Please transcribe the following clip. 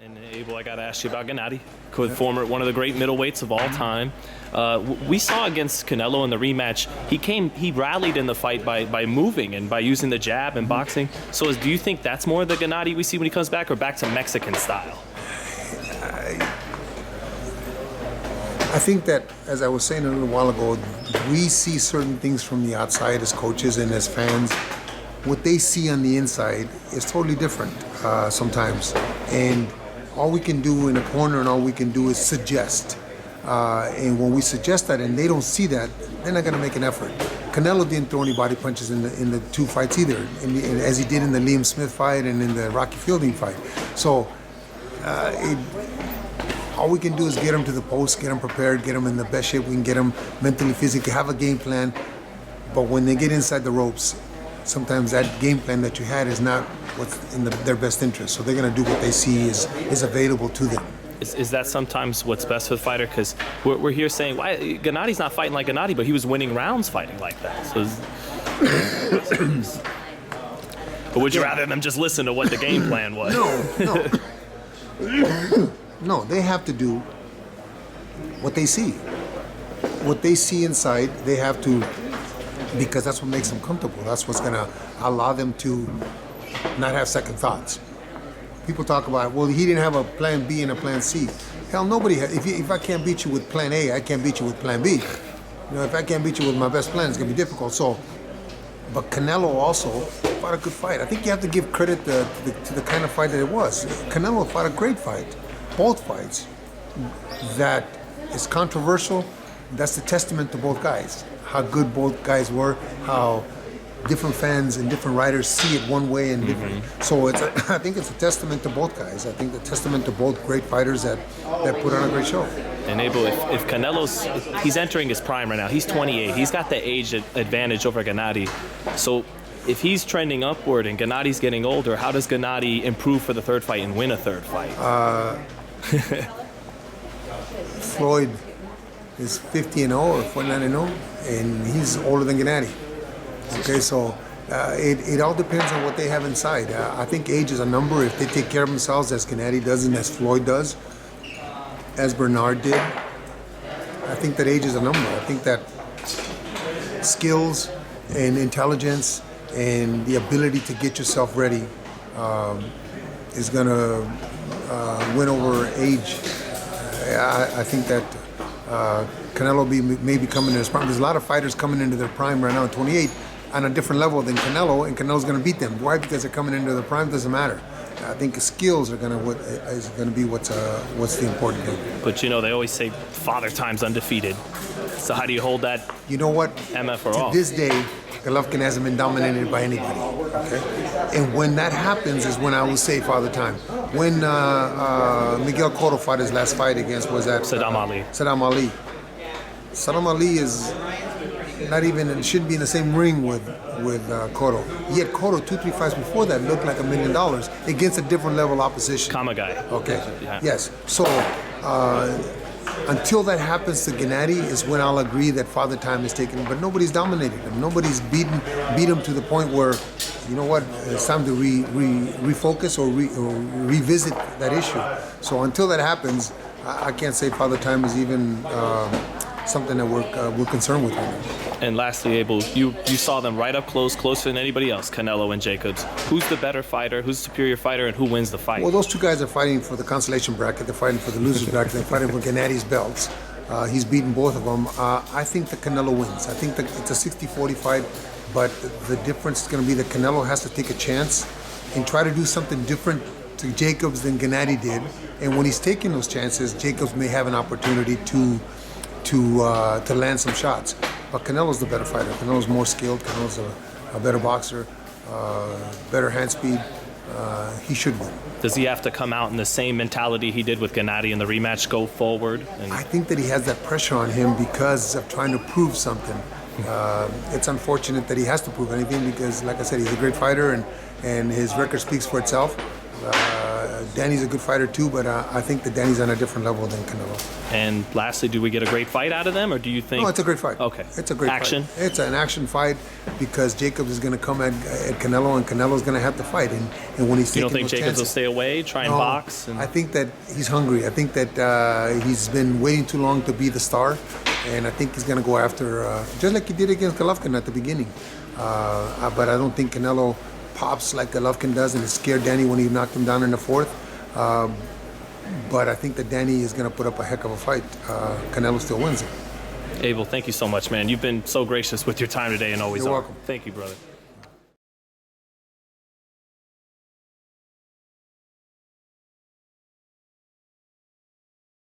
And Abel, I got to ask you about Gennady, one of the great middleweights of all time. We saw against Canelo in the rematch, he rallied in the fight by moving and by using the jab and boxing. So do you think that's more the Gennady we see when he comes back, or back to Mexican style? I think that, as I was saying a little while ago, we see certain things from the outside as coaches and as fans. What they see on the inside is totally different sometimes. And all we can do in a corner and all we can do is suggest. And when we suggest that and they don't see that, they're not going to make an effort. Canelo didn't throw any body punches in the two fights either, as he did in the Liam Smith fight and in the Rocky Fielding fight. So all we can do is get him to the post, get him prepared, get him in the best shape we can get him, mentally, physically, have a game plan. But when they get inside the ropes, sometimes that game plan that you had is not what's in their best interest. So they're going to do what they see is available to them. Is that sometimes what's best for the fighter? Because we're here saying, why Gennady's not fighting like Gennady, but he was winning rounds fighting like that. So but would you rather them just listen to what the game plan was? No, they have to do what they see. What they see inside, they have to, because that's what makes them comfortable. That's what's going to allow them to not have second thoughts. People talk about, well, he didn't have a plan B and a plan C. Hell, nobody has. If I can't beat you with plan A, I can't beat you with plan B. If I can't beat you with my best plan, it's going to be difficult. So, but Canelo also fought a good fight. I think you have to give credit to the kind of fight that it was. Canelo fought a great fight. Both fights. That is controversial. That's the testament to both guys. How good both guys were, how different fans and different writers see it one way and different. So I think it's a testament to both guys. I think a testament to both great fighters that put on a great show. And Abel, if he's entering his prime right now, he's 28. He's got the age advantage over Gennady. So if he's trending upward and Gennady's getting older, how does Gennady improve for the third fight and win a third fight? Floyd is 50-0 or 49-0, and he's older than Gennady. Okay, so it all depends on what they have inside. I think age is a number. If they take care of themselves, as Gennady does and as Floyd does, as Bernard did, I think that age is a number. I think that skills and intelligence and the ability to get yourself ready is going to win over age. I think that Canelo may be coming to his prime. There's a lot of fighters coming into their prime right now at 28 on a different level than Canelo, and Canelo's going to beat them. Why? Because they're coming into their prime. Doesn't matter. I think skills is going to be what's the important thing. But they always say Father Time's undefeated. So how do you hold that? You know what? MF or to off? This day, Golovkin hasn't been dominated by anybody. Okay, and when that happens is when I will say Father Time. When Miguel Cotto fought his last fight against Saddam Ali. Saddam Ali is not even shouldn't be in the same ring with Cotto. Yet Cotto 2-3 fights before that looked like $1 million against a different level opposition. Kama guy. Okay. Yeah. Yes. So until that happens to Gennady is when I'll agree that Father Time is taken him. But nobody's dominated him. Nobody's beat him to the point where, you know what, it's time to refocus or revisit that issue. So until that happens, I can't say Father Time is even something that we're concerned with right now. And lastly, Abel, you saw them right up close, closer than anybody else, Canelo and Jacobs. Who's the better fighter? Who's the superior fighter? And who wins the fight? Well, those two guys are fighting for the consolation bracket. They're fighting for the loser's bracket. They're fighting for Gennady's belts. He's beaten both of them. I think that Canelo wins. I think that it's a 60-40 fight, but the difference is going to be that Canelo has to take a chance and try to do something different to Jacobs than Gennady did. And when he's taking those chances, Jacobs may have an opportunity to land some shots. But Canelo's the better fighter. Canelo's more skilled. Canelo's a better boxer, better hand speed. He should win. Does he have to come out in the same mentality he did with Gennady in the rematch, go forward? I think that he has that pressure on him because of trying to prove something. It's unfortunate that he has to prove anything because, like I said, he's a great fighter and his record speaks for itself. Danny's a good fighter too, but I think that Danny's on a different level than Canelo. And lastly, do we get a great fight out of them, or do you think? No, it's a great fight. Okay. It's a great action. fight. It's an action fight because Jacobs is going to come at Canelo, and Canelo's going to have to fight. And when he's You don't taking think those Jacobs will chances, stay away, try and no, box? And... I think that he's hungry. I think that he's been waiting too long to be the star, and I think he's going to go after, just like he did against Golovkin at the beginning. But I don't think Canelo pops like Golovkin does, and it scared Danny when he knocked him down in the fourth. But I think that Danny is going to put up a heck of a fight. Canelo still wins it. Abel, thank you so much, man. You've been so gracious with your time today and always You're are. welcome. Thank you, brother.